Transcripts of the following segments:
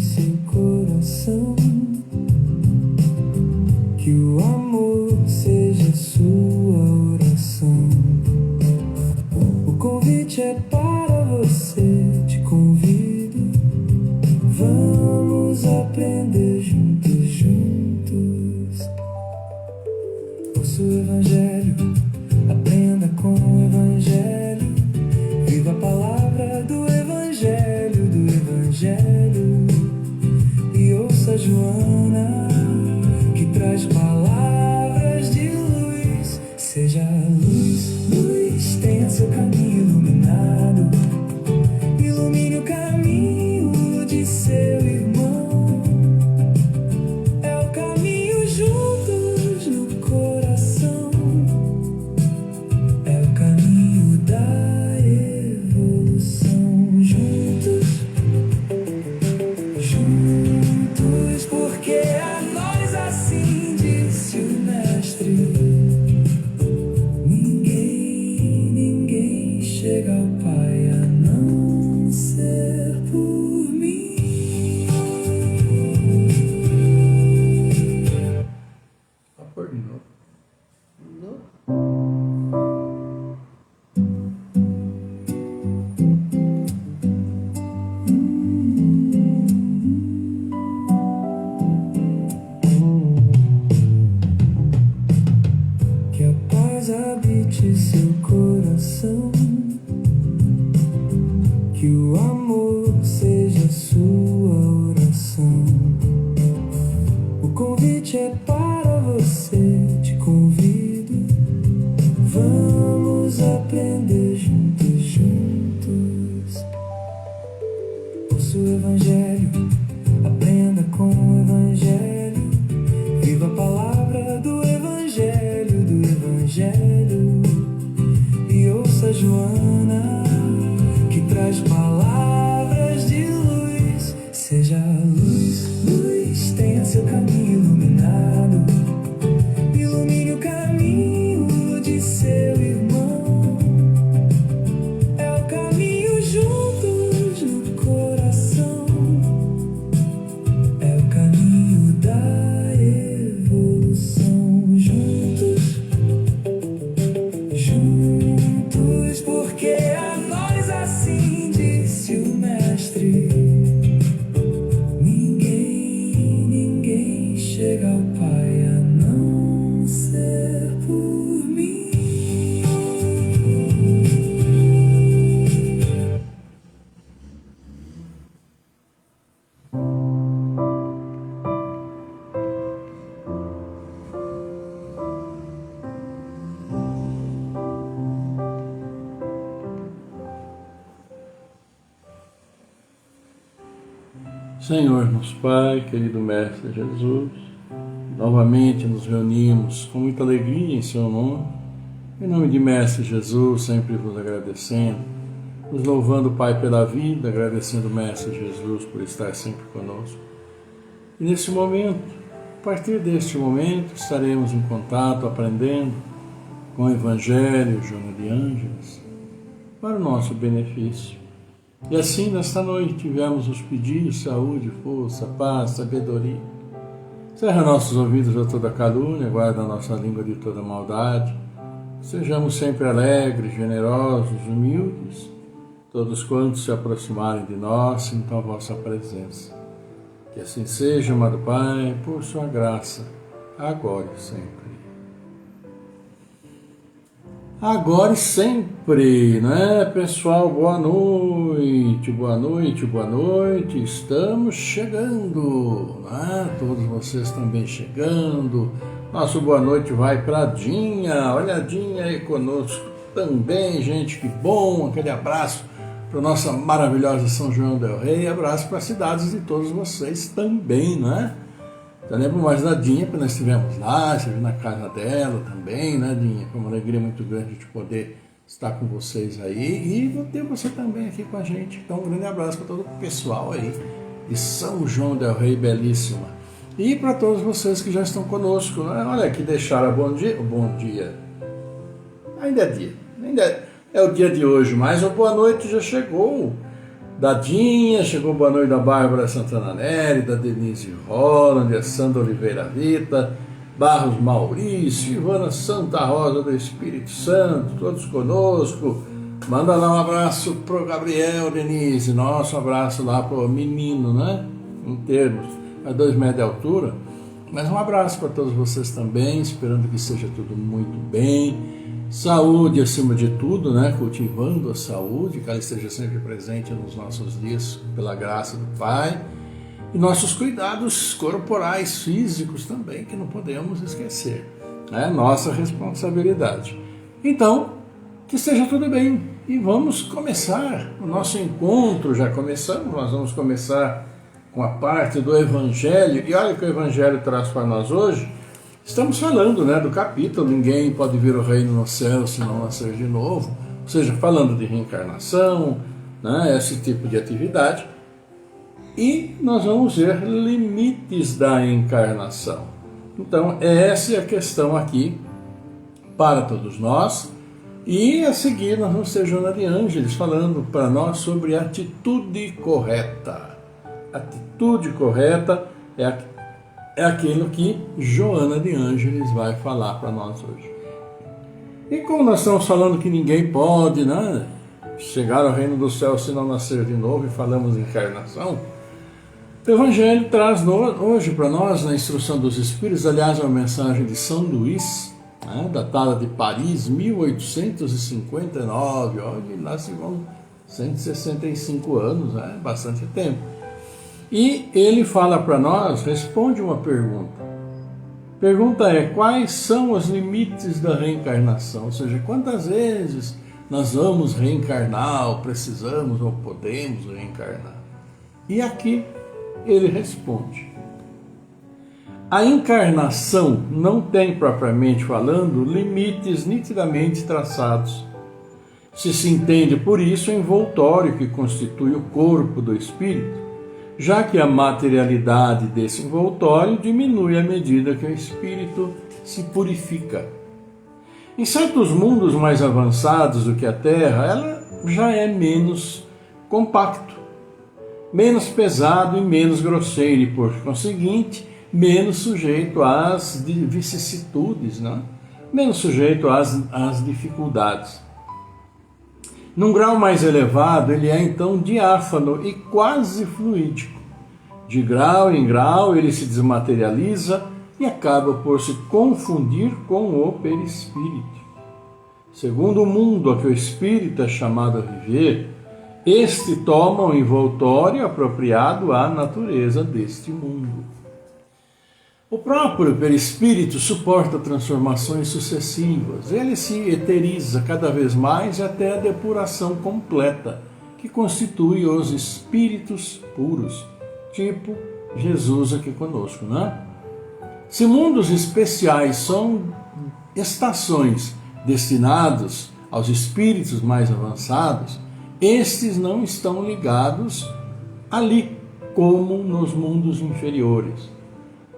seu coração, que o amor seja sua oração. O convite é para você, te convido. Vamos aprender juntos, juntos. Ouça o Evangelho, aprenda com o Evangelho. Viva a palavra do Evangelho, do Evangelho. E ouça Joana, que traz palavras de luz. Seja a luz, luz, tenha seu caminho iluminado. Ilumine o caminho de seu irmão. É o caminho juntos no coração. É o caminho da evolução. Juntos, juntos, porque a nós assim disse o Mestre. Ninguém chega ao Pai a não ser por mim. Tá por de novo. Que a paz habite seu coração, que o amor seja sua oração. O convite é para você, te convido. Vamos aprender juntos, juntos. Ouça o Evangelho, aprenda com o Evangelho. Viva a palavra do Evangelho, do Evangelho. E ouça Joana, que traz palavras de luz. Seja a luz, luz, tenha seu caminho iluminado. Ilumine o caminho de seu irmão. É o caminho juntos no coração. É o caminho da evolução. Juntos, juntos, porque a nós assim disse o Mestre. Ninguém chega ao Pai a não ser por mim. Senhor, nosso Pai, querido Mestre Jesus, novamente nos reunimos com muita alegria em Seu nome. Em nome de Mestre Jesus, sempre vos agradecendo, nos louvando, Pai, pela vida, agradecendo, Mestre Jesus, por estar sempre conosco. E nesse momento, a partir deste momento, estaremos em contato, aprendendo com o Evangelho, Joana de Ângeles, para o nosso benefício. E assim, nesta noite, tivemos os pedidos: saúde, força, paz, sabedoria. Cerra nossos ouvidos a toda calúnia, guarda a nossa língua de toda maldade. Sejamos sempre alegres, generosos, humildes, todos quantos se aproximarem de nós, sintam a vossa presença. Que assim seja, amado Pai, por sua graça, agora e sempre. Agora e sempre, né, pessoal? Boa noite, boa noite, boa noite. Estamos chegando, né? Todos vocês também chegando. Nosso boa noite vai para Dinha. Olha a Dinha aí conosco também, gente, que bom. Aquele abraço para nossa maravilhosa São João del Rei. Abraço para as cidades de todos vocês também, né? Eu lembro mais da Dinha, que nós estivemos lá, estive na casa dela também, né, Dinha? Foi uma alegria muito grande de poder estar com vocês aí e ter você também aqui com a gente. Então, um grande abraço para todo o pessoal aí de São João del Rei, belíssima. E para todos vocês que já estão conosco, né? Olha aqui, deixaram bom dia. Ainda é dia, ainda é o dia de hoje, mas o boa noite já chegou. Dadinha, chegou boa noite da Bárbara Santana Neri, da Denise Holland, a Sandra Oliveira Rita, Barros Maurício, Ivana Santa Rosa do Espírito Santo, todos conosco. Manda lá um abraço pro Gabriel, Denise, nosso abraço lá pro menino, né? Em termos, a 2 metros de altura. Mas um abraço para todos vocês também, esperando que seja tudo muito bem. Saúde acima de tudo, né? Cultivando a saúde, que ela esteja sempre presente nos nossos dias, pela graça do Pai. E nossos cuidados corporais, físicos também, que não podemos esquecer. É nossa responsabilidade. Então, que esteja tudo bem. E vamos começar o nosso encontro. Já começamos, nós vamos começar com a parte do Evangelho. E olha o que o Evangelho traz para nós hoje. Estamos falando, né, do capítulo Ninguém pode ver o reino no céu se não nascer de novo. Ou seja, falando de reencarnação, né, esse tipo de atividade. E nós vamos ver limites da encarnação. Então, essa é a questão aqui para todos nós. E a seguir nós vamos ter Joana de Ângeles falando para nós sobre atitude correta. Atitude correta é aquilo que Joana de Ângeles vai falar para nós hoje. E como nós estamos falando que ninguém pode, né, chegar ao reino do céu se não nascer de novo, e falamos em encarnação, o Evangelho traz hoje para nós, na Instrução dos Espíritos, aliás, uma mensagem de São Luís, né, datada de Paris, 1859, olha, lá se vão 165 anos, né, bastante tempo. E ele fala para nós, responde uma pergunta. Pergunta é, quais são os limites da reencarnação? Ou seja, quantas vezes nós vamos reencarnar, ou precisamos, ou podemos reencarnar? E aqui ele responde. A encarnação não tem, propriamente falando, limites nitidamente traçados. Se entende por isso o envoltório que constitui o corpo do espírito, já que a materialidade desse envoltório diminui à medida que o espírito se purifica. Em certos mundos mais avançados do que a Terra, ela já é menos compacto, menos pesado e menos grosseiro, e por conseguinte, menos sujeito às vicissitudes, né? Menos sujeito às dificuldades. Num grau mais elevado, ele é então diáfano e quase fluídico. De grau em grau, ele se desmaterializa e acaba por se confundir com o perispírito. Segundo o mundo a que o espírito é chamado a viver, este toma um envoltório apropriado à natureza deste mundo. O próprio perispírito suporta transformações sucessivas. Ele se eteriza cada vez mais até a depuração completa, que constitui os espíritos puros, tipo Jesus aqui conosco, né? Se mundos especiais são estações destinados aos espíritos mais avançados, estes não estão ligados ali, como nos mundos inferiores.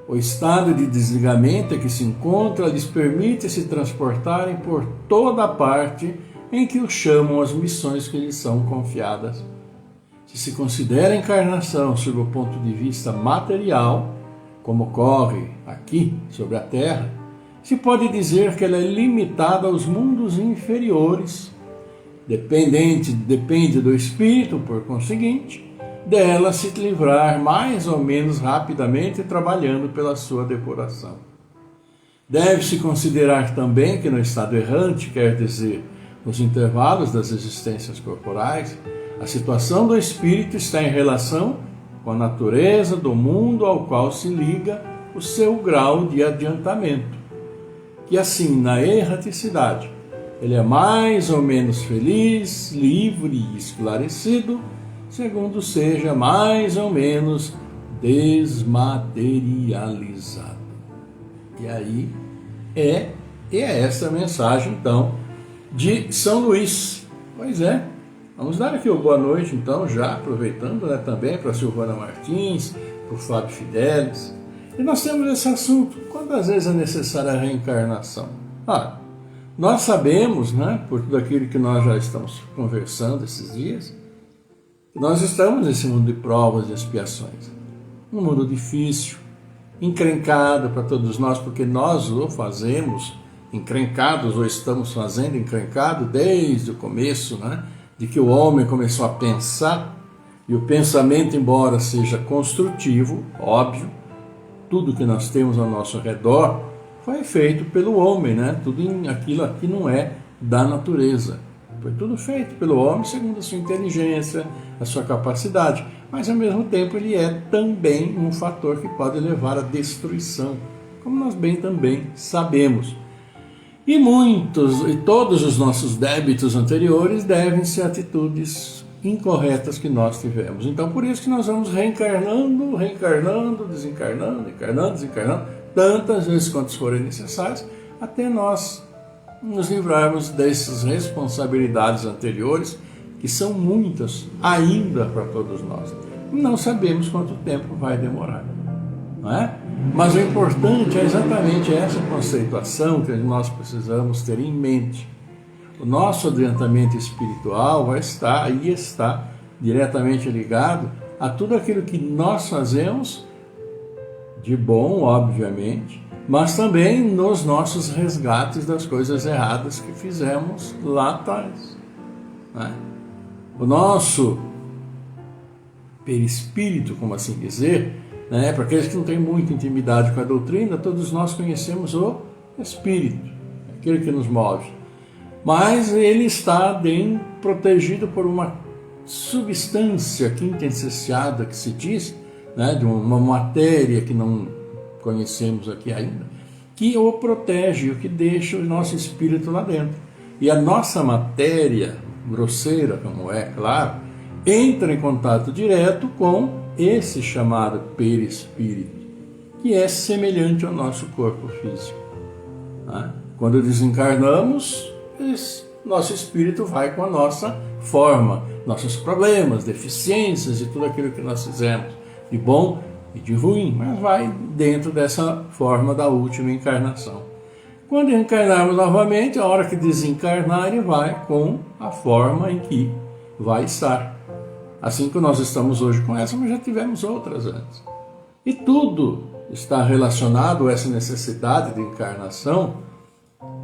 O estado de desligamento em que se encontra lhes permite se transportarem por toda a parte em que os chamam as missões que lhes são confiadas. Se considera a encarnação sob o ponto de vista material, como ocorre aqui sobre a Terra, se pode dizer que ela é limitada aos mundos inferiores. Depende do espírito, por conseguinte, dela se livrar mais ou menos rapidamente trabalhando pela sua depuração. Deve-se considerar também que no estado errante, quer dizer, nos intervalos das existências corporais, a situação do espírito está em relação com a natureza do mundo ao qual se liga o seu grau de adiantamento. Que assim, na erraticidade, ele é mais ou menos feliz, livre e esclarecido, segundo seja mais ou menos desmaterializado. E aí é essa a mensagem, então, de São Luís. Pois é, vamos dar aqui o boa noite, então, já aproveitando, né, também para a Silvana Martins, para o Fábio Fidelis. E nós temos esse assunto, quantas vezes é necessária a reencarnação? Nós sabemos, né, por tudo aquilo que nós já estamos conversando esses dias, Nós estamos nesse mundo de provas e expiações. Um mundo difícil, encrencado para todos nós, porque nós o fazemos encrencados, ou estamos fazendo encrencado desde o começo, né? De que o homem começou a pensar, e o pensamento, embora seja construtivo, óbvio, tudo que nós temos ao nosso redor foi feito pelo homem, né? Tudo aquilo aqui não é da natureza. Foi tudo feito pelo homem segundo a sua inteligência, a sua capacidade, mas ao mesmo tempo ele é também um fator que pode levar à destruição, como nós bem também sabemos. E todos os nossos débitos anteriores devem-se a atitudes incorretas que nós tivemos. Então por isso que nós vamos reencarnando, desencarnando, encarnando, desencarnando, tantas vezes quantas forem necessárias, até nós nos livrarmos dessas responsabilidades anteriores, que são muitas ainda para todos nós. Não sabemos quanto tempo vai demorar, não é? Mas o importante é exatamente essa conceituação que nós precisamos ter em mente. O nosso adiantamento espiritual está diretamente ligado a tudo aquilo que nós fazemos de bom, obviamente, mas também nos nossos resgates das coisas erradas que fizemos lá atrás, né? O nosso perispírito, como assim dizer, né? Para aqueles que não têm muita intimidade com a doutrina, todos nós conhecemos o espírito, aquele que nos move, mas ele está bem protegido por uma substância quintessenciada que se diz, né? De uma matéria que não conhecemos aqui ainda, que o protege, o que deixa o nosso espírito lá dentro. E a nossa matéria grosseira, como é, claro, entra em contato direto com esse chamado perispírito, que é semelhante ao nosso corpo físico, né? Quando desencarnamos, nosso espírito vai com a nossa forma, nossos problemas, deficiências e tudo aquilo que nós fizemos de bom e de ruim, mas vai dentro dessa forma da última encarnação. Quando encarnarmos novamente, a hora que desencarnar, ele vai com a forma em que vai estar. Assim que nós estamos hoje com essa, mas já tivemos outras antes. E tudo está relacionado a essa necessidade de encarnação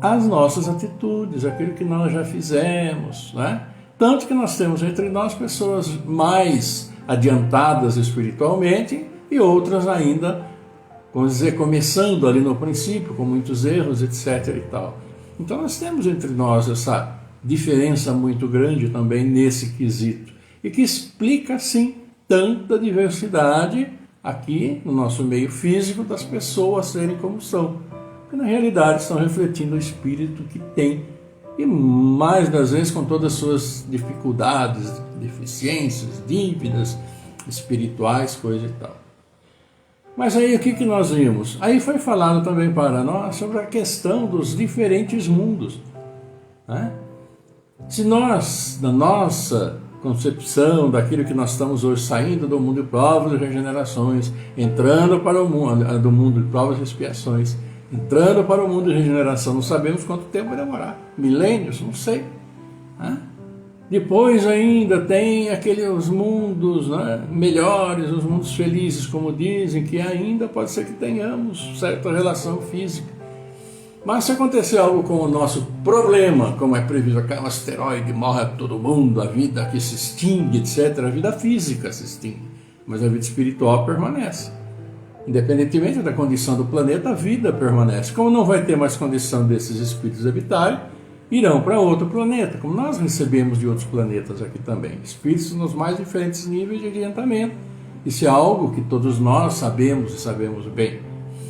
às nossas atitudes, aquilo que nós já fizemos, né? Tanto que nós temos entre nós pessoas mais adiantadas espiritualmente e outras ainda, vamos dizer, começando ali no princípio, com muitos erros, etc. e tal. Então nós temos entre nós essa diferença muito grande também nesse quesito, e que explica, sim, tanta diversidade aqui no nosso meio físico das pessoas serem como são, porque na realidade estão refletindo o espírito que tem, e mais das vezes com todas as suas dificuldades, deficiências, dívidas espirituais, coisa e tal. Mas aí o que nós vimos? Aí foi falado também para nós sobre a questão dos diferentes mundos, né? Se nós, na nossa concepção daquilo que nós estamos hoje, saindo do mundo de provas e regenerações, entrando para o mundo do mundo de provas e expiações, entrando para o mundo de regeneração, não sabemos quanto tempo vai demorar, milênios, não sei, né? Depois ainda tem aqueles mundos, né, melhores, os mundos felizes, como dizem, que ainda pode ser que tenhamos certa relação física. Mas se acontecer algo com o nosso problema, como é previsto, cai um asteroide, morre todo mundo, a vida aqui se extingue, etc., a vida física se extingue, mas a vida espiritual permanece. Independentemente da condição do planeta, a vida permanece. Como não vai ter mais condição desses espíritos habitarem, irão para outro planeta, como nós recebemos de outros planetas aqui também. Espíritos nos mais diferentes níveis de adiantamento. Isso é algo que todos nós sabemos e sabemos bem.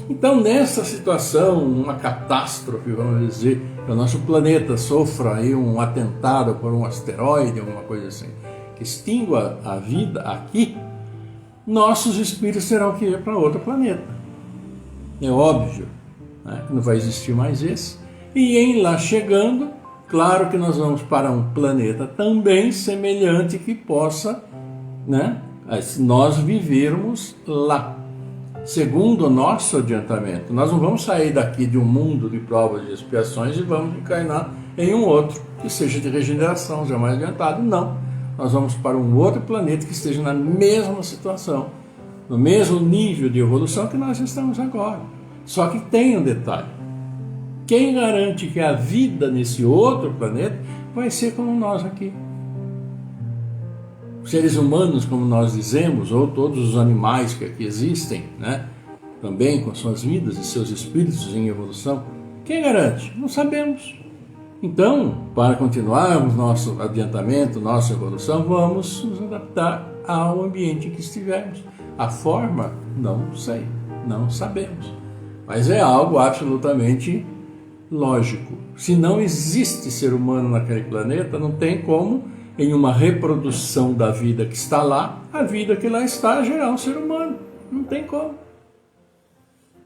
Então, nessa situação, uma catástrofe, vamos dizer, que o nosso planeta sofra aí um atentado por um asteroide, alguma coisa assim, que extingua a vida aqui, nossos espíritos terão que ir para outro planeta. É óbvio, né, que não vai existir mais esse. E em lá chegando, claro que nós vamos para um planeta também semelhante que possa, né, nós vivermos lá, segundo o nosso adiantamento. Nós não vamos sair daqui de um mundo de provas e expiações e vamos encarnar em um outro, que seja de regeneração, já mais adiantado, não. nós vamos para um outro planeta que esteja na mesma situação, no mesmo nível de evolução que nós estamos agora. Só que tem um detalhe: quem garante que a vida nesse outro planeta vai ser como nós aqui? Seres humanos, como nós dizemos, ou todos os animais que aqui existem, né? Também com suas vidas e seus espíritos em evolução, quem garante? Não sabemos. Então, para continuarmos nosso adiantamento, nossa evolução, vamos nos adaptar ao ambiente em que estivermos. A forma, não sei, não sabemos. Mas é algo absolutamente lógico. Se não existe ser humano naquele planeta, não tem como, em uma reprodução da vida que está lá, a vida que lá está gerar um ser humano. Não tem como.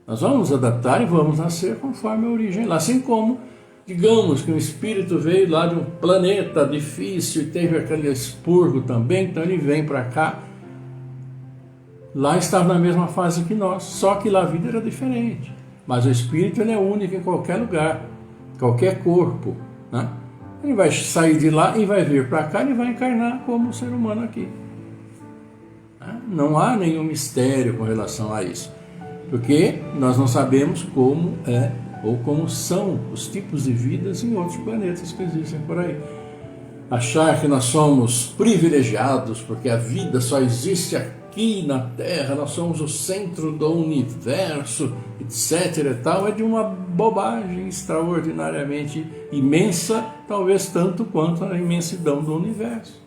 Nós vamos nos adaptar e vamos nascer conforme a origem lá. Assim como, digamos que um espírito veio lá de um planeta difícil e teve aquele expurgo também, então ele vem para cá. Lá está na mesma fase que nós, só que lá a vida era diferente. Mas o espírito ele é único em qualquer lugar, qualquer corpo, né? Ele vai sair de lá e vai vir para cá e vai encarnar como ser humano aqui. Não há nenhum mistério com relação a isso, porque nós não sabemos como é ou como são os tipos de vidas em outros planetas que existem por aí. Achar que nós somos privilegiados porque a vida só existe aqui na Terra, nós somos o centro do universo, etc. e tal, é de uma bobagem extraordinariamente imensa, talvez tanto quanto a imensidão do universo.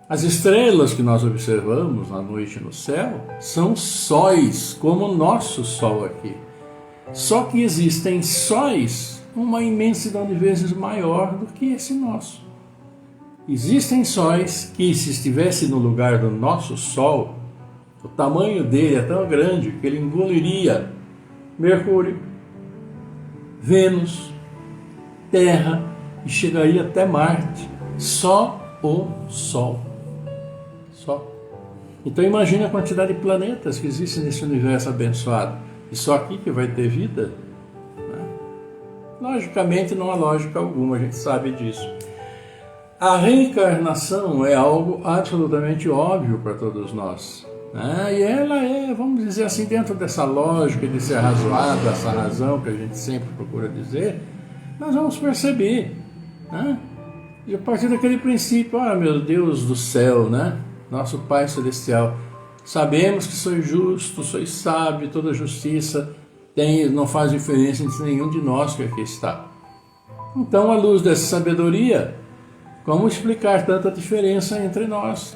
As estrelas que nós observamos à noite no céu são sóis, como o nosso Sol aqui. Só que existem sóis uma imensidão de vezes maior do que esse nosso. Existem sóis que, se estivesse no lugar do nosso Sol, o tamanho dele é tão grande que ele engoliria Mercúrio, Vênus, Terra e chegaria até Marte. Só o Sol. Só. Então imagine a quantidade de planetas que existem nesse universo abençoado. E só aqui que vai ter vida? Né? Logicamente não há lógica alguma, a gente sabe disso. A reencarnação é algo absolutamente óbvio para todos nós. Né? E ela é, vamos dizer assim, dentro dessa lógica de ser razoada, essa razão que a gente sempre procura dizer, nós vamos perceber. Né? E a partir daquele princípio, meu Deus do céu, né? Nosso Pai Celestial, sabemos que sois justo, sois sábio, toda justiça não faz diferença entre nenhum de nós que aqui está. Então, à luz dessa sabedoria, como explicar tanta diferença entre nós?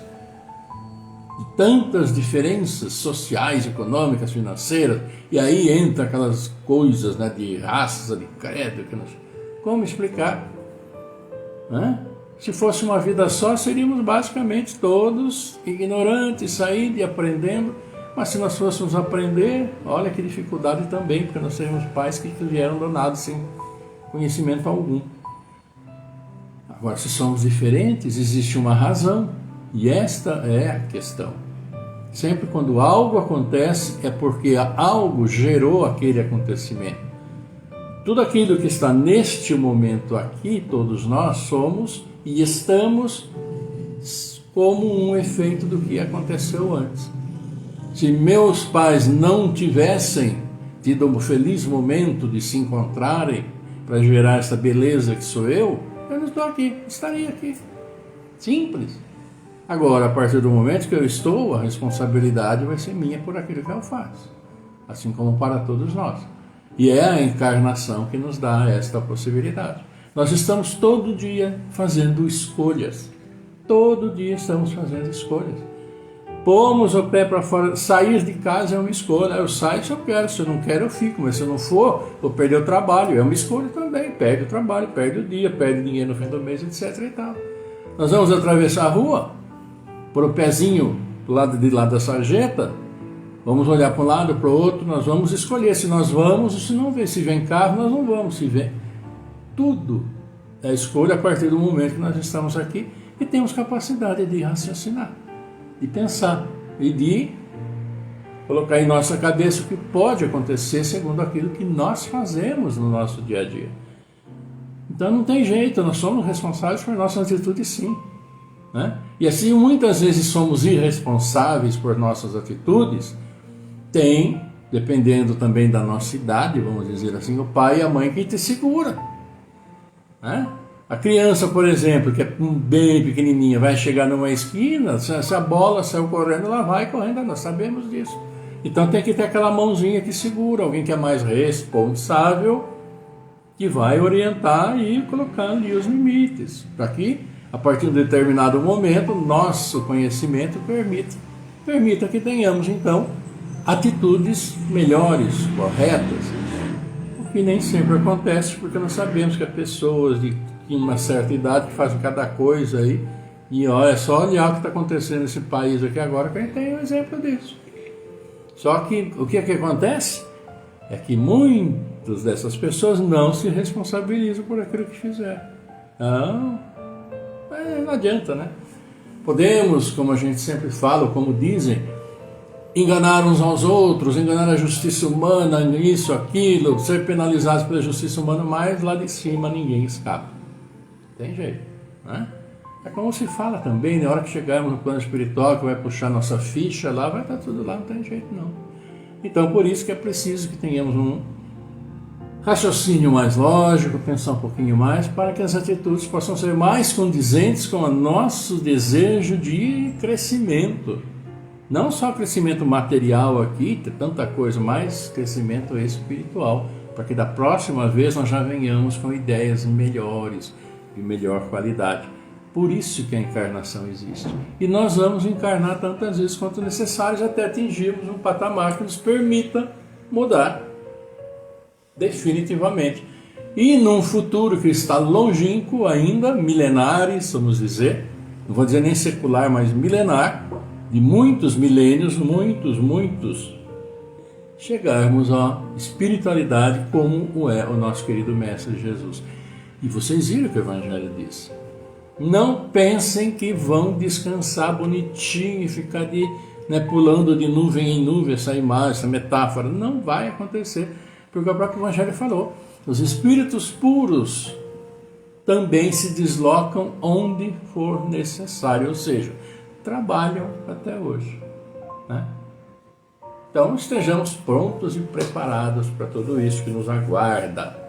De tantas diferenças sociais, econômicas, financeiras, e aí entra aquelas coisas, né, de raça, de credo. Como explicar? Né? Se fosse uma vida só, seríamos basicamente todos ignorantes, saindo e aprendendo. Mas se nós fôssemos aprender, olha que dificuldade também, porque nós seríamos pais que vieram do nada, sem conhecimento algum. Agora, se somos diferentes, existe uma razão, e esta é a questão. Sempre quando algo acontece, é porque algo gerou aquele acontecimento. Tudo aquilo que está neste momento aqui, todos nós somos e estamos como um efeito do que aconteceu antes. Se meus pais não tivessem tido um feliz momento de se encontrarem para gerar essa beleza que sou eu não estou aqui, estaria aqui. Simples. Agora, a partir do momento que eu estou, a responsabilidade vai ser minha por aquilo que eu faço, assim como para todos nós. E é a encarnação que nos dá esta possibilidade. Nós estamos todo dia fazendo escolhas. Todo dia estamos fazendo escolhas. Pomos o pé para fora, sair de casa é uma escolha. Eu saio se eu quero, se eu não quero eu fico, mas se eu não for, vou perder o trabalho. É uma escolha também, perde o trabalho, perde o dia, perde dinheiro no fim do mês, etc. e tal. Nós vamos atravessar a rua, pôr o pezinho do lado de lá da sarjeta, vamos olhar para um lado, para o outro, nós vamos escolher se nós vamos ou se não vem. Se vem carro, nós não vamos. Se vem, tudo é escolha a partir do momento que nós estamos aqui e temos capacidade de raciocinar, de pensar e de colocar em nossa cabeça o que pode acontecer segundo aquilo que nós fazemos no nosso dia a dia. Então não tem jeito, nós somos responsáveis por nossas atitudes, sim. Né? E assim, muitas vezes somos irresponsáveis por nossas atitudes, dependendo também da nossa idade, vamos dizer assim, o pai e a mãe que te segura. Né? A criança, por exemplo, que é bem pequenininha, vai chegar numa esquina, se a bola saiu correndo, ela vai correndo, nós sabemos disso. Então tem que ter aquela mãozinha que segura, alguém que é mais responsável, que vai orientar e colocar ali os limites, para que, a partir de um determinado momento, nosso conhecimento permita que tenhamos, então, atitudes melhores, corretas, o que nem sempre acontece, porque nós sabemos que há pessoas de uma certa idade que fazem cada coisa aí, e é só olhar o que está acontecendo nesse país aqui agora que a gente tem um exemplo disso. Só que o que é que acontece? É que muitas dessas pessoas não se responsabilizam por aquilo que fizeram. Não adianta, né? Podemos, como a gente sempre fala, como dizem, enganar uns aos outros, enganar a justiça humana, isso, aquilo, ser penalizados pela justiça humana, mas lá de cima ninguém escapa. Tem jeito, né? É como se fala também, na hora que chegarmos no plano espiritual, que vai puxar nossa ficha lá, vai estar tudo lá, não tem jeito não. Então por isso que é preciso que tenhamos um raciocínio mais lógico, pensar um pouquinho mais, para que as atitudes possam ser mais condizentes com o nosso desejo de crescimento. Não só crescimento material aqui, tem tanta coisa, mas crescimento espiritual, para que da próxima vez nós já venhamos com ideias melhores, de melhor qualidade. Por isso que a encarnação existe. E nós vamos encarnar tantas vezes quanto necessários até atingirmos um patamar que nos permita mudar definitivamente. E num futuro que está longínquo ainda, milenares, vamos dizer, não vou dizer nem secular, mas milenar, de muitos milênios, muitos, chegarmos à espiritualidade como é o nosso querido Mestre Jesus. E vocês viram o que o Evangelho diz. Não pensem que vão descansar bonitinho e ficar pulando de nuvem em nuvem, essa imagem, essa metáfora. Não vai acontecer, porque o próprio Evangelho falou. Os espíritos puros também se deslocam onde for necessário, ou seja, trabalham até hoje. Né? Então estejamos prontos e preparados para tudo isso que nos aguarda.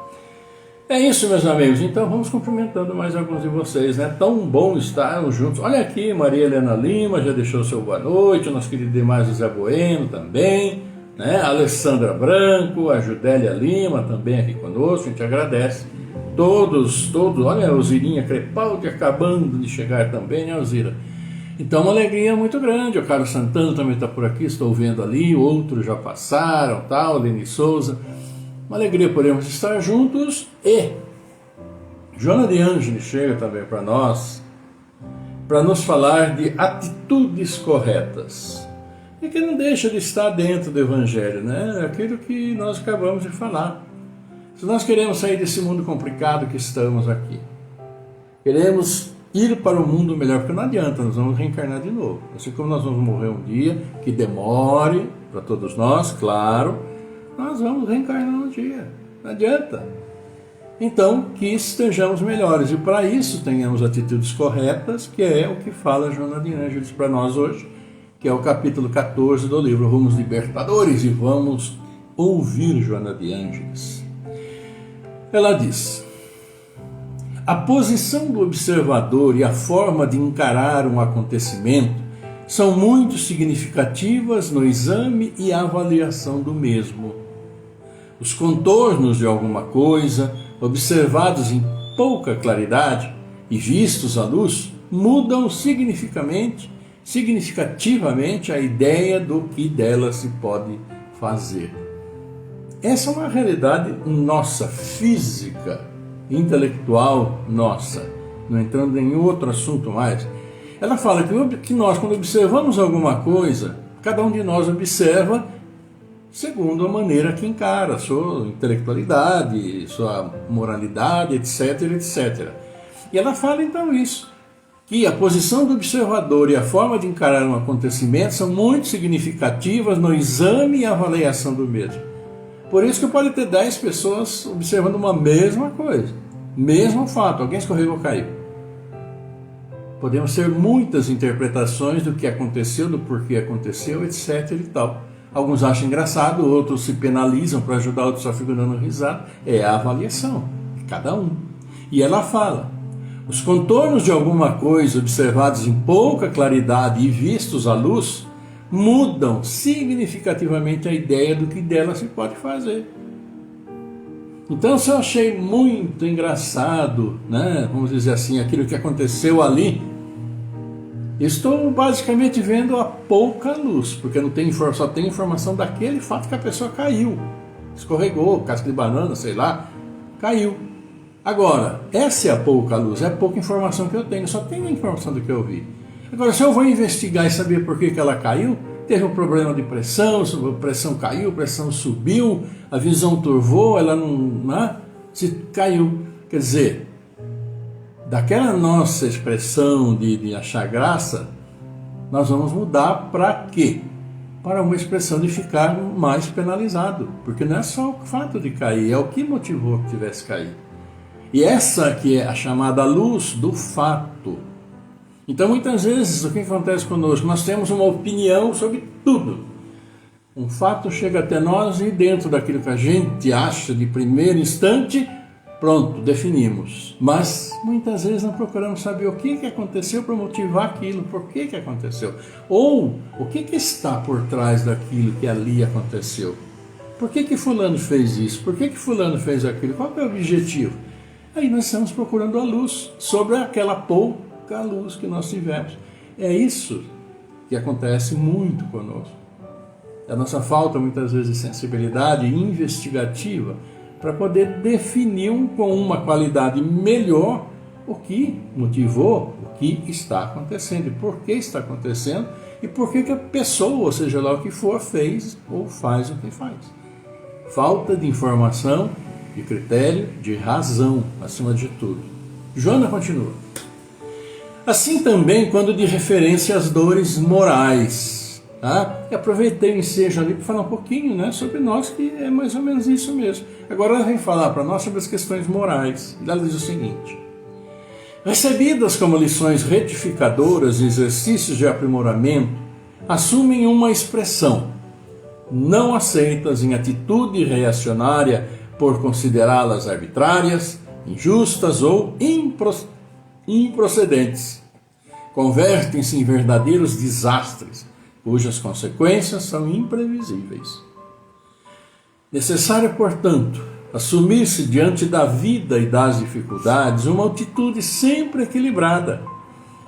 É isso, meus amigos. Então vamos cumprimentando mais alguns de vocês, né? Tão bom estarmos juntos. Olha aqui, Maria Helena Lima já deixou seu boa noite, o nosso querido Demais José Bueno também, né? A Alessandra Branco, a Judélia Lima também aqui conosco, a gente agradece. Todos, olha a Alzirinha Crepaldi acabando de chegar também, né, Alzira? Então uma alegria muito grande. O Carlos Santana também está por aqui, estou vendo ali, outros já passaram, tal, Leni Souza. Uma alegria podermos estar juntos. E Joana de Ângeles chega também para nós, para nos falar de atitudes corretas. E que não deixa de estar dentro do Evangelho, né? Aquilo que nós acabamos de falar. Se nós queremos sair desse mundo complicado que estamos aqui, queremos ir para um mundo melhor, porque não adianta, nós vamos reencarnar de novo. Assim como nós vamos morrer um dia, que demore para todos nós, claro, nós vamos reencarnar um dia, não adianta. Então, que estejamos melhores, e para isso tenhamos atitudes corretas, que é o que fala Joana de Ângeles para nós hoje, que é o capítulo 14 do livro Rumos Libertadores, e vamos ouvir Joana de Ângeles. Ela diz: a posição do observador e a forma de encarar um acontecimento são muito significativas no exame e avaliação do mesmo. Os contornos de alguma coisa, observados em pouca claridade e vistos à luz, mudam significativamente a ideia do que dela se pode fazer. Essa é uma realidade nossa, física, intelectual nossa, não entrando em outro assunto mais. Ela fala que nós, quando observamos alguma coisa, cada um de nós observa segundo a maneira que encara, sua intelectualidade, sua moralidade, etc, etc. E ela fala então isso, que a posição do observador e a forma de encarar um acontecimento são muito significativas no exame e avaliação do mesmo. Por isso que pode ter 10 pessoas observando uma mesma coisa. Mesmo fato, alguém escorregou, caiu. Podemos ter muitas interpretações do que aconteceu, do porquê aconteceu, etc. e tal. Alguns acham engraçado, outros se penalizam para ajudar, outros só ficam dando risada. É a avaliação de cada um. E ela fala: os contornos de alguma coisa observados em pouca claridade e vistos à luz mudam significativamente a ideia do que dela se pode fazer. Então, se eu achei muito engraçado, né, vamos dizer assim, aquilo que aconteceu ali, estou basicamente vendo a pouca luz, porque não tem, só tem informação daquele fato que a pessoa caiu, escorregou, casca de banana, sei lá, caiu. Agora, essa é a pouca luz, é a pouca informação que eu tenho, só tenho a informação do que eu vi. Agora, se eu vou investigar e saber por que ela caiu, teve um problema de pressão, a pressão caiu, a pressão subiu, a visão turvou, ela não, né, se caiu. Quer dizer, daquela nossa expressão de achar graça, nós vamos mudar para quê? Para uma expressão de ficar mais penalizado, porque não é só o fato de cair, é o que motivou que tivesse caído. E essa que é a chamada luz do fato. Então, muitas vezes, o que acontece conosco? Nós temos uma opinião sobre tudo. Um fato chega até nós e dentro daquilo que a gente acha de primeiro instante, pronto, definimos. Mas, muitas vezes, não procuramos saber o que aconteceu para motivar aquilo, por que aconteceu. Ou, o que está por trás daquilo que ali aconteceu. Por que fulano fez isso? Por que fulano fez aquilo? Qual é o objetivo? Aí nós estamos procurando a luz sobre aquela pouca luz que nós tivemos. É isso que acontece muito conosco. É a nossa falta, muitas vezes, de sensibilidade investigativa para poder definir com uma qualidade melhor o que motivou, o que está acontecendo, e por que está acontecendo, e por que a pessoa, ou seja lá o que for, fez ou faz o que faz. Falta de informação, de critério, de razão, acima de tudo. Joana continua. Assim também quando de referência às dores morais. Tá? E aproveitei o ensejo ali para falar um pouquinho, né, sobre nós, que é mais ou menos isso mesmo. Agora ela vem falar para nós sobre as questões morais. Ela diz o seguinte: recebidas como lições retificadoras e exercícios de aprimoramento, assumem uma expressão, não aceitas em atitude reacionária por considerá-las arbitrárias, injustas ou improcedentes. Convertem-se em verdadeiros desastres, cujas consequências são imprevisíveis. Necessário, portanto, assumir-se diante da vida e das dificuldades uma atitude sempre equilibrada,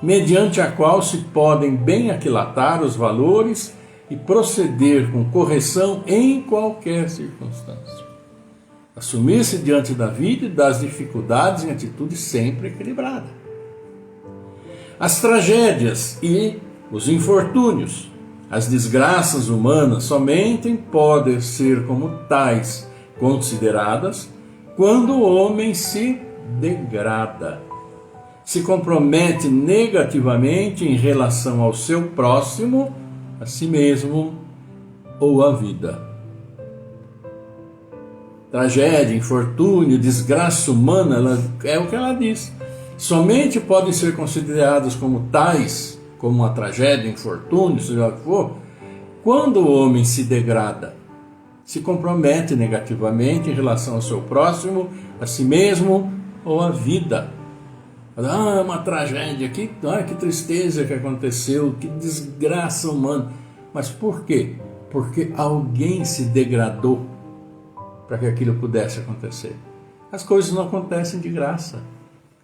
mediante a qual se podem bem aquilatar os valores e proceder com correção em qualquer circunstância. Assumir-se diante da vida e das dificuldades em atitude sempre equilibrada. As tragédias e os infortúnios, as desgraças humanas somente podem ser como tais consideradas quando o homem se degrada, se compromete negativamente em relação ao seu próximo, a si mesmo ou à vida. Tragédia, infortúnio, desgraça humana, é o que ela diz. Somente podem ser considerados como tais, como uma tragédia, infortúnio, seja o que for, quando o homem se degrada, se compromete negativamente em relação ao seu próximo, a si mesmo ou à vida. Ah, uma tragédia, que tristeza que aconteceu, que desgraça humana. Mas por quê? Porque alguém se degradou para que aquilo pudesse acontecer. As coisas não acontecem de graça.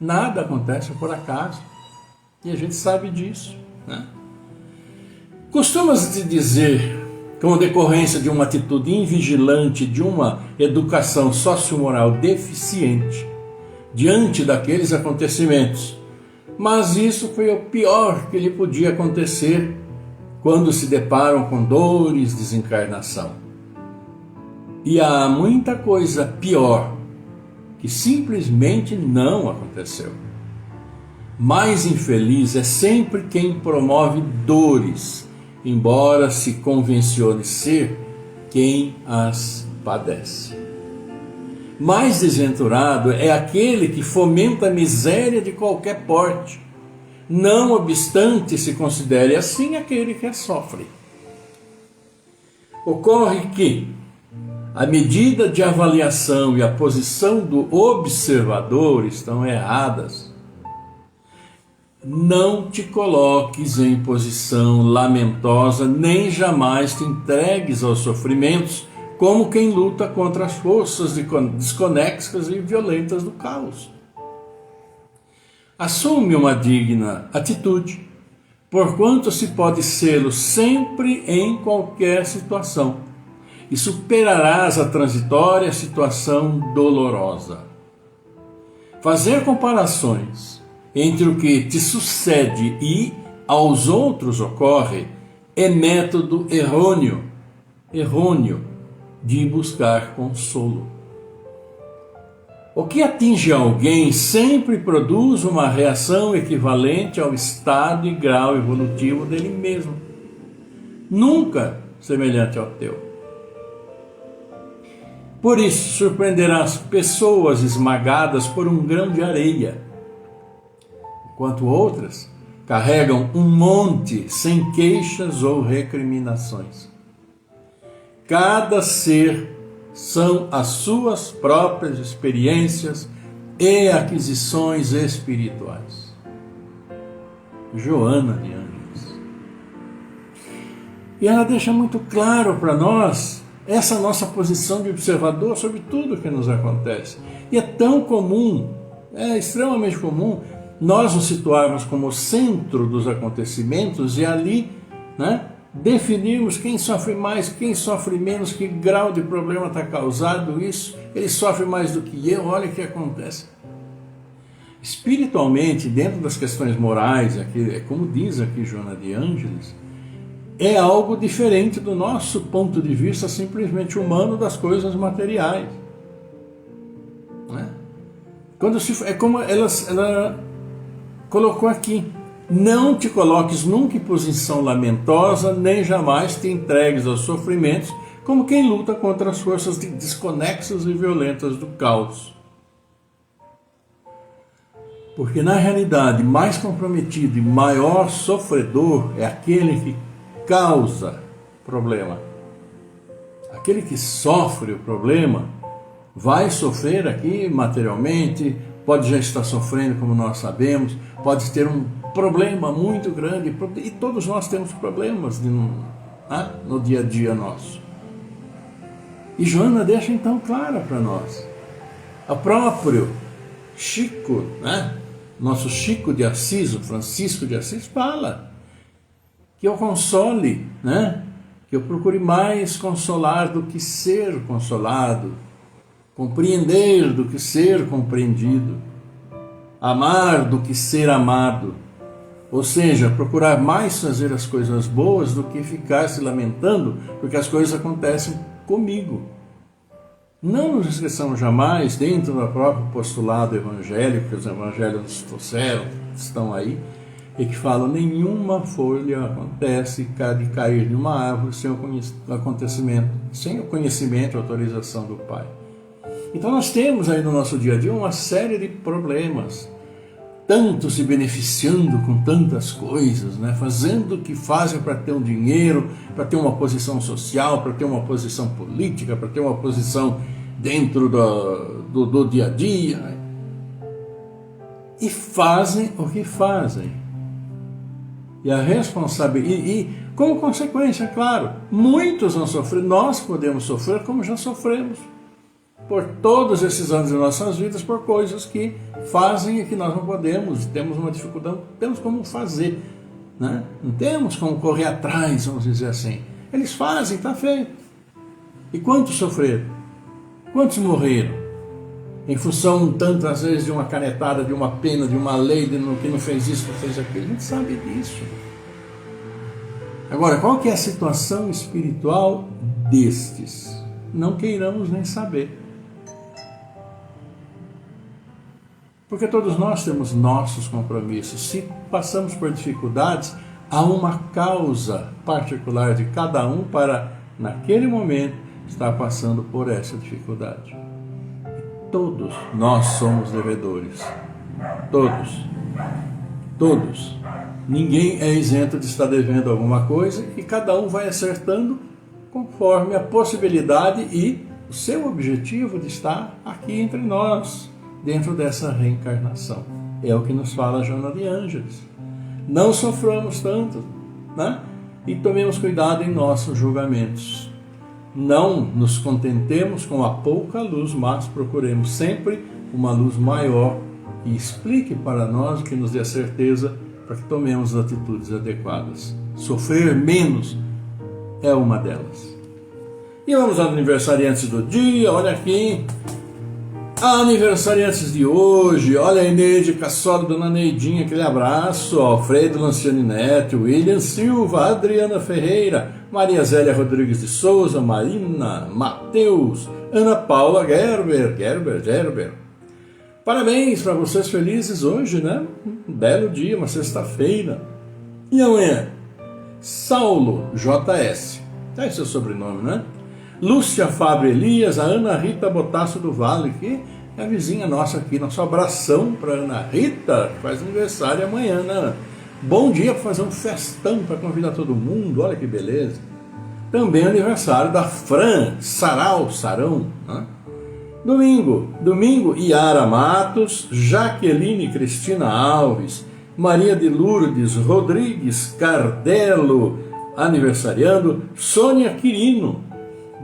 Nada acontece por acaso. E a gente sabe disso, né? Costuma-se dizer, como decorrência de uma atitude invigilante, de uma educação sociomoral deficiente, diante daqueles acontecimentos. Mas isso foi o pior que lhe podia acontecer quando se deparam com dores, desencarnação. E há muita coisa pior que simplesmente não aconteceu. Mais infeliz é sempre quem promove dores, embora se convencione ser quem as padece. Mais desventurado é aquele que fomenta a miséria de qualquer porte, não obstante se considere assim aquele que a sofre. Ocorre que a medida de avaliação e a posição do observador estão erradas. Não te coloques em posição lamentosa, nem jamais te entregues aos sofrimentos, como quem luta contra as forças desconexas e violentas do caos. Assume uma digna atitude, porquanto se pode sê-lo sempre em qualquer situação, e superarás a transitória situação dolorosa. Fazer comparações entre o que te sucede e aos outros ocorre é método errôneo de buscar consolo. O que atinge alguém sempre produz uma reação equivalente ao estado e grau evolutivo dele mesmo, nunca semelhante ao teu. Por isso, surpreenderás pessoas esmagadas por um grão de areia, enquanto outras carregam um monte sem queixas ou recriminações. Cada ser são as suas próprias experiências e aquisições espirituais. Joana de Ângeles. E ela deixa muito claro para nós essa nossa posição de observador sobre tudo que nos acontece. E é tão comum, é extremamente comum, nós nos situarmos como centro dos acontecimentos e ali, definirmos quem sofre mais, quem sofre menos, que grau de problema está causado isso, ele sofre mais do que eu, olha o que acontece. Espiritualmente, dentro das questões morais, aqui, como diz aqui Joana de Ângeles, é algo diferente do nosso ponto de vista simplesmente humano das coisas materiais. É como ela colocou aqui: não te coloques nunca em posição lamentosa, nem jamais te entregues aos sofrimentos, como quem luta contra as forças desconexas e violentas do caos. Porque na realidade, mais comprometido e maior sofredor é aquele que causa problema. Aquele que sofre o problema vai sofrer aqui materialmente, pode já estar sofrendo, como nós sabemos, pode ter um problema muito grande, e todos nós temos problemas no dia a dia nosso. E Joana deixa então clara para nós. O próprio Chico, nosso Chico de Assis, o Francisco de Assis, fala que eu console, que eu procure mais consolar do que ser consolado, compreender do que ser compreendido, amar do que ser amado. Ou seja, procurar mais fazer as coisas boas do que ficar se lamentando porque as coisas acontecem comigo. Não nos esqueçamos jamais, dentro do próprio postulado evangélico, que os evangelhos nos trouxeram, estão aí, e que falam: nenhuma folha acontece de cair de uma árvore sem o conhecimento e autorização do Pai. Então nós temos aí no nosso dia a dia uma série de problemas, tanto se beneficiando com tantas coisas, fazendo o que fazem para ter um dinheiro, para ter uma posição social, para ter uma posição política, para ter uma posição dentro do dia a dia, e fazem o que fazem. E a responsabilidade, e como consequência, claro, muitos vão sofrer, nós podemos sofrer como já sofremos, por todos esses anos de nossas vidas, por coisas que fazem e que nós não podemos, temos uma dificuldade, não temos como fazer, não temos como correr atrás, vamos dizer assim. Eles fazem, está feito. E quantos sofreram? Quantos morreram? Em função, tantas vezes, de uma canetada, de uma pena, de uma lei, que não fez isso, não fez aquilo. A gente sabe disso. Agora, qual que é a situação espiritual destes? Não queiramos nem saber. Porque todos nós temos nossos compromissos. Se passamos por dificuldades, há uma causa particular de cada um para, naquele momento, estar passando por essa dificuldade. todos nós somos devedores. Todos. Todos. Ninguém é isento de estar devendo alguma coisa e cada um vai acertando conforme a possibilidade e o seu objetivo de estar aqui entre nós, dentro dessa reencarnação. É o que nos fala Joana de Ângeles. Não soframos tanto, né? E tomemos cuidado em nossos julgamentos. Não nos contentemos com a pouca luz, mas procuremos sempre uma luz maior que explique para nós, que nos dê a certeza para que tomemos atitudes adequadas. Sofrer menos é uma delas. E vamos aos aniversariantes do dia. Olha aqui, aniversariantes de hoje. Olha a Ineide Cassolo, Dona Neidinha, aquele abraço. Alfredo Lanciani Neto, William Silva, Adriana Ferreira, Maria Zélia Rodrigues de Souza, Marina, Mateus, Ana Paula Gerber. Parabéns para vocês, felizes hoje, né? Um belo dia, uma sexta-feira. E amanhã? Saulo JS. É seu sobrenome, né? Lúcia Fábio Elias, a Ana Rita Botasso do Vale, que é a vizinha nossa aqui. Nosso abração para Ana Rita, que faz aniversário amanhã, né? Bom dia para fazer um festão, para convidar todo mundo, olha que beleza. Também aniversário da Fran Sarão, né? Domingo, Yara Matos, Jaqueline Cristina Alves, Maria de Lourdes Rodrigues Cardelo, aniversariando, Sônia Quirino,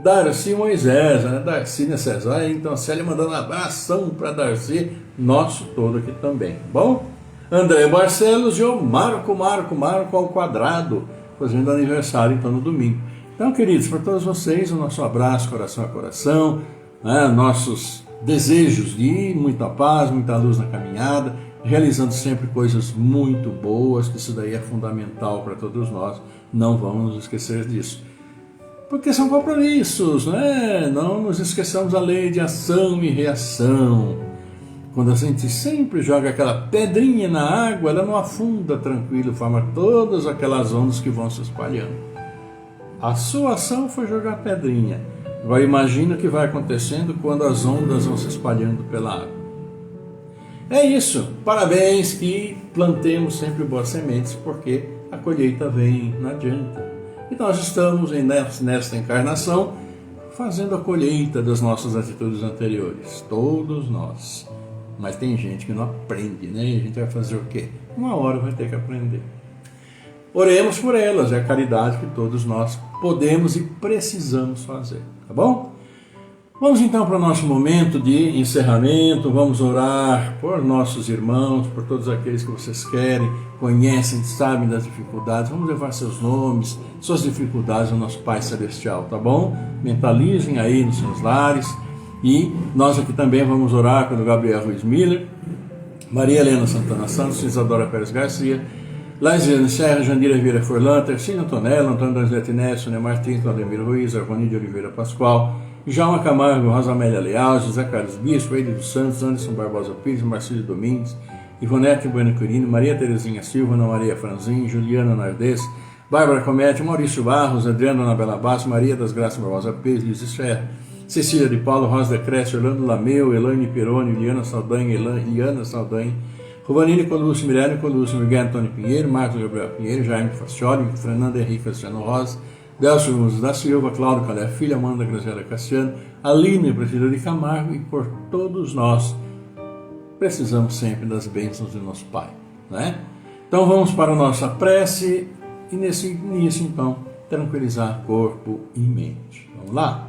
Darcy Moisés, né? Darcy César, então a Célia mandando um abração para Darcy, nosso todo aqui também, bom? André Barcelos e o Marco ao quadrado, fazendo aniversário então no domingo. Então, queridos, para todos vocês, o nosso abraço, coração a coração, né? Nossos desejos de muita paz, muita luz na caminhada, realizando sempre coisas muito boas, que isso daí é fundamental para todos nós, não vamos nos esquecer disso. Porque são compromissos, né? Não nos esqueçamos da lei de ação e reação. Quando a gente sempre joga aquela pedrinha na água, ela não afunda tranquilo, forma todas aquelas ondas que vão se espalhando. A sua ação foi jogar pedrinha. Agora imagina o que vai acontecendo quando as ondas vão se espalhando pela água. É isso. Parabéns, que plantemos sempre boas sementes, porque a colheita vem, não adianta. E nós estamos nesta encarnação fazendo a colheita das nossas atitudes anteriores. Todos nós. Mas tem gente que não aprende, né? E a gente vai fazer o quê? Uma hora vai ter que aprender. Oremos por elas, é a caridade que todos nós podemos e precisamos fazer, tá bom? Vamos então para o nosso momento de encerramento, vamos orar por nossos irmãos, por todos aqueles que vocês querem, conhecem, sabem das dificuldades, vamos levar seus nomes, suas dificuldades ao nosso Pai Celestial, tá bom? Mentalizem aí nos seus lares, e nós aqui também vamos orar pelo Gabriel Ruiz Miller, Maria Helena Santana Santos, Isadora Pérez Garcia, Laisiane Serra, Jandira Vieira Forlan, Tercínio Antonella, Antônio Danzete Neto, Sônia Martins, Vladimir Ruiz, Arvani de Oliveira Pascoal, Jalma Camargo, Rosa Amélia Leal, José Carlos Bispo, Eide dos Santos, Anderson Barbosa Pires, Marcílio Domingues, Ivonete Bueno Quirino, Maria Terezinha Silva, Ana Maria Franzin, Juliana Nardes, Bárbara Comete, Maurício Barros, Adriana Anabela Basso, Maria das Graças Barbosa Pires, Luiz Esferra, Cecília de Paulo, Rosa Decreste, Orlando Lameu, Elaine Peroni, Liana Saldanha, Rovanine Colúcio, Mirelle Colúcio, Miguel Antônio Pinheiro, Marcos Gabriel Pinheiro, Jaime Facioli, Fernando Henrique Cassiano Rosa, Delcio Ramos da Silva, Cláudio Calé Filho, Amanda Graziela Cassiano, Aline, Presidente de Camargo, e por todos nós precisamos sempre das bênçãos do nosso Pai, né? Então vamos para a nossa prece e nesse início então tranquilizar corpo e mente. Vamos lá?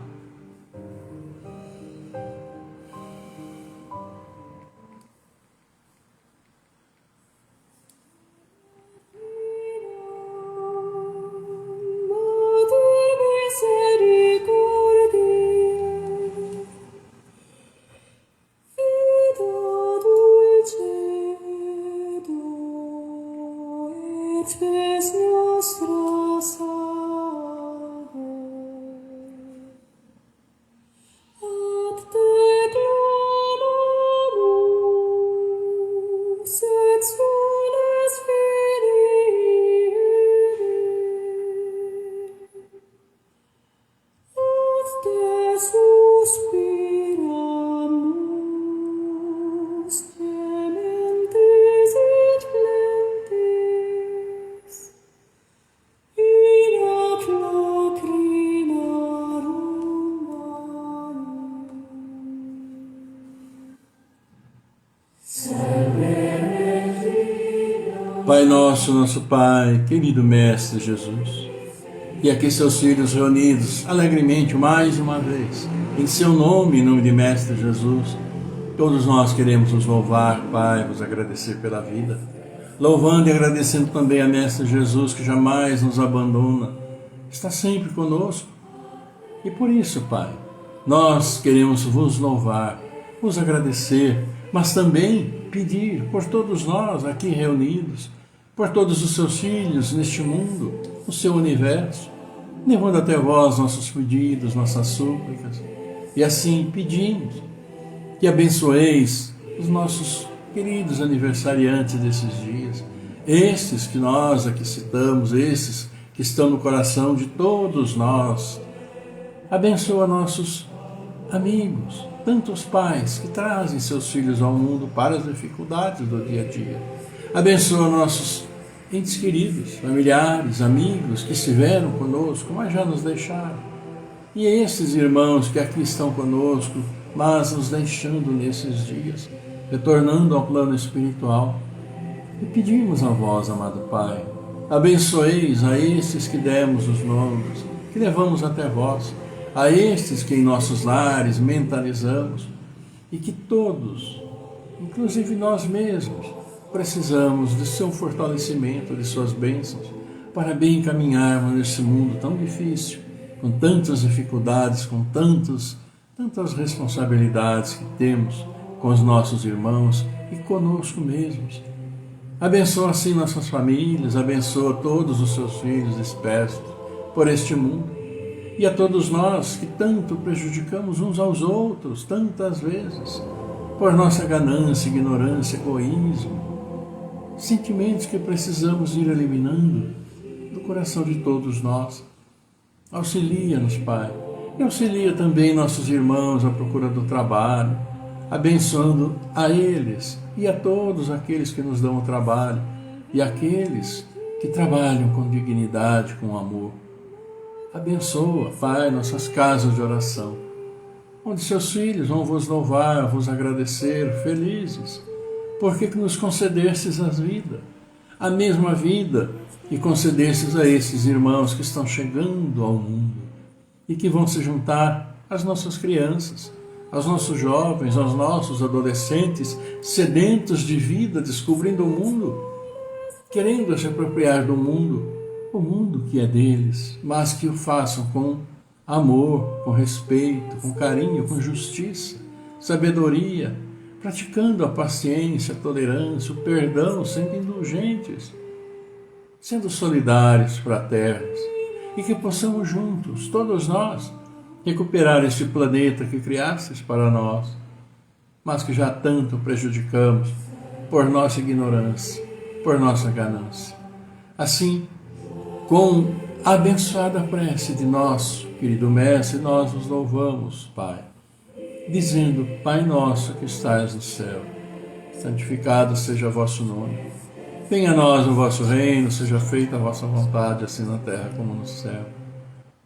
Pai nosso, nosso Pai, querido Mestre Jesus, e aqui seus filhos reunidos alegremente mais uma vez, em seu nome, em nome de Mestre Jesus, todos nós queremos nos louvar, Pai, vos agradecer pela vida, louvando e agradecendo também a Mestre Jesus, que jamais nos abandona, está sempre conosco. E por isso, Pai, nós queremos vos louvar, vos agradecer, mas também pedir por todos nós aqui reunidos, por todos os seus filhos neste mundo, no seu universo, levando até vós nossos pedidos, nossas súplicas, e assim pedimos que abençoeis os nossos queridos aniversariantes desses dias, estes que nós aqui citamos, esses que estão no coração de todos nós. Abençoa nossos amigos, tantos pais que trazem seus filhos ao mundo para as dificuldades do dia a dia. Abençoa nossos entes queridos, familiares, amigos que estiveram conosco, mas já nos deixaram. E esses irmãos que aqui estão conosco, mas nos deixando nesses dias, retornando ao plano espiritual. E pedimos a vós, amado Pai, abençoeis a estes que demos os nomes, que levamos até vós, a estes que em nossos lares mentalizamos, e que todos, inclusive nós mesmos, precisamos de seu fortalecimento, de suas bênçãos, para bem caminharmos nesse mundo tão difícil, com tantas dificuldades, com tantas responsabilidades que temos com os nossos irmãos e conosco mesmos. Abençoa assim nossas famílias, abençoa todos os seus filhos dispersos por este mundo, e a todos nós que tanto prejudicamos uns aos outros, tantas vezes, por nossa ganância, ignorância, egoísmo, sentimentos que precisamos ir eliminando do coração de todos nós. Auxilia-nos, Pai, e auxilia também nossos irmãos à procura do trabalho, abençoando a eles e a todos aqueles que nos dão o trabalho, e aqueles que trabalham com dignidade, com amor. Abençoa, Pai, nossas casas de oração, onde seus filhos vão vos louvar, vos agradecer, felizes, porque que nos concedestes a mesma vida que concedestes a esses irmãos que estão chegando ao mundo e que vão se juntar às nossas crianças, aos nossos jovens, aos nossos adolescentes sedentos de vida, descobrindo o mundo, querendo se apropriar do mundo, o mundo que é deles, mas que o façam com amor, com respeito, com carinho, com justiça, sabedoria, praticando a paciência, a tolerância, o perdão, sendo indulgentes, sendo solidários, fraternos, e que possamos juntos, todos nós, recuperar este planeta que criastes para nós, mas que já tanto prejudicamos por nossa ignorância, por nossa ganância. Assim, com a abençoada prece de nosso querido Mestre, nós os louvamos, Pai, dizendo: Pai nosso que estais no céu, santificado seja o vosso nome. Venha a nós o vosso reino, seja feita a vossa vontade, assim na terra como no céu.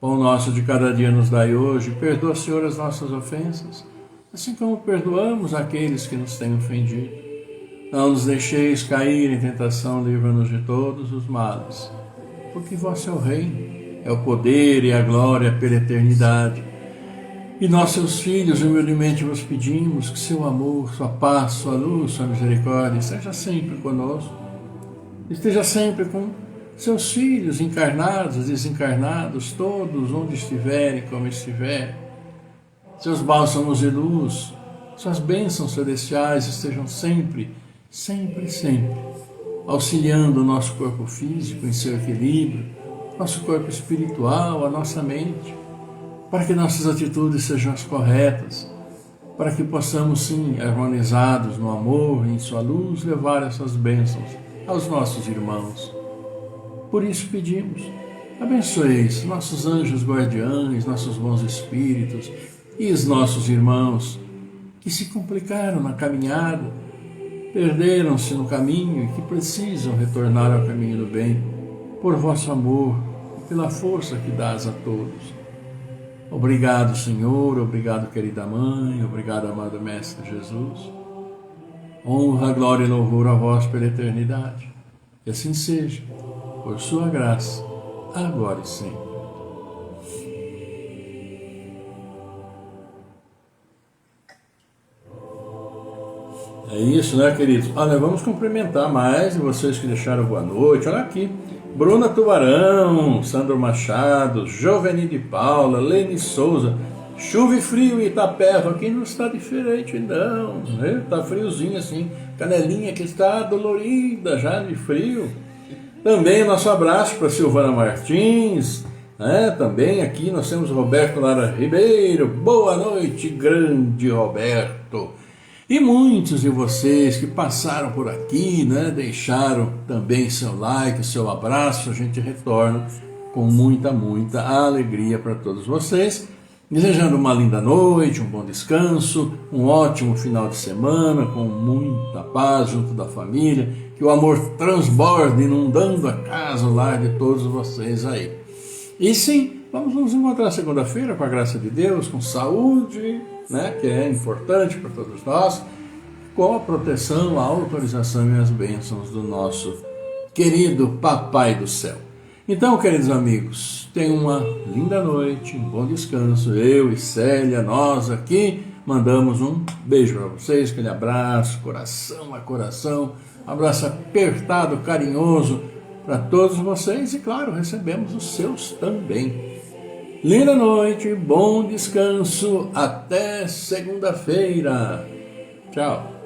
Pão nosso de cada dia nos dai hoje, perdoa, Senhor, as nossas ofensas, assim como perdoamos aqueles que nos têm ofendido. Não nos deixeis cair em tentação, livra-nos de todos os males. Porque vosso é o reino, é o poder e a glória pela eternidade. E nós, seus filhos, humildemente vos pedimos que seu amor, sua paz, sua luz, sua misericórdia esteja sempre conosco, esteja sempre com seus filhos encarnados, desencarnados, todos onde estiverem, como estiverem. Seus bálsamos de luz, suas bênçãos celestiais estejam sempre, sempre, sempre auxiliando o nosso corpo físico em seu equilíbrio, nosso corpo espiritual, a nossa mente, para que nossas atitudes sejam as corretas, para que possamos, sim, harmonizados no amor e em sua luz, levar essas bênçãos aos nossos irmãos. Por isso pedimos, abençoeis nossos anjos guardiães, nossos bons espíritos e os nossos irmãos que se complicaram na caminhada, perderam-se no caminho e que precisam retornar ao caminho do bem, por vosso amor e pela força que dás a todos. Obrigado, Senhor, obrigado, querida Mãe, obrigado, amado Mestre Jesus. Honra, glória e louvor a vós pela eternidade. E assim seja, por sua graça, agora e sempre. É isso, né, queridos? Olha, vamos cumprimentar mais vocês que deixaram boa noite. Olha aqui, Bruna Tubarão, Sandro Machado, Joveni de Paula, Lene Souza, chuva e frio em Itapeva, aqui não está diferente não, né? Tá friozinho assim, canelinha que está dolorida já de frio. Também nosso abraço para Silvana Martins, né? Também aqui nós temos Roberto Lara Ribeiro, boa noite, grande Roberto. E muitos de vocês que passaram por aqui, né, deixaram também seu like, seu abraço, a gente retorna com muita alegria para todos vocês. Desejando uma linda noite, um bom descanso, um ótimo final de semana, com muita paz junto da família, que o amor transborde, inundando a casa, o lar de todos vocês aí. E sim, vamos nos encontrar segunda-feira, com a graça de Deus, com saúde, né, que é importante para todos nós, com a proteção, a autorização e as bênçãos do nosso querido Papai do Céu. Então, queridos amigos, tenham uma linda noite, um bom descanso. Eu e Célia, nós aqui, mandamos um beijo para vocês, aquele abraço, coração a coração, abraço apertado, carinhoso para todos vocês e, claro, recebemos os seus também. Linda noite, bom descanso, até segunda-feira. Tchau.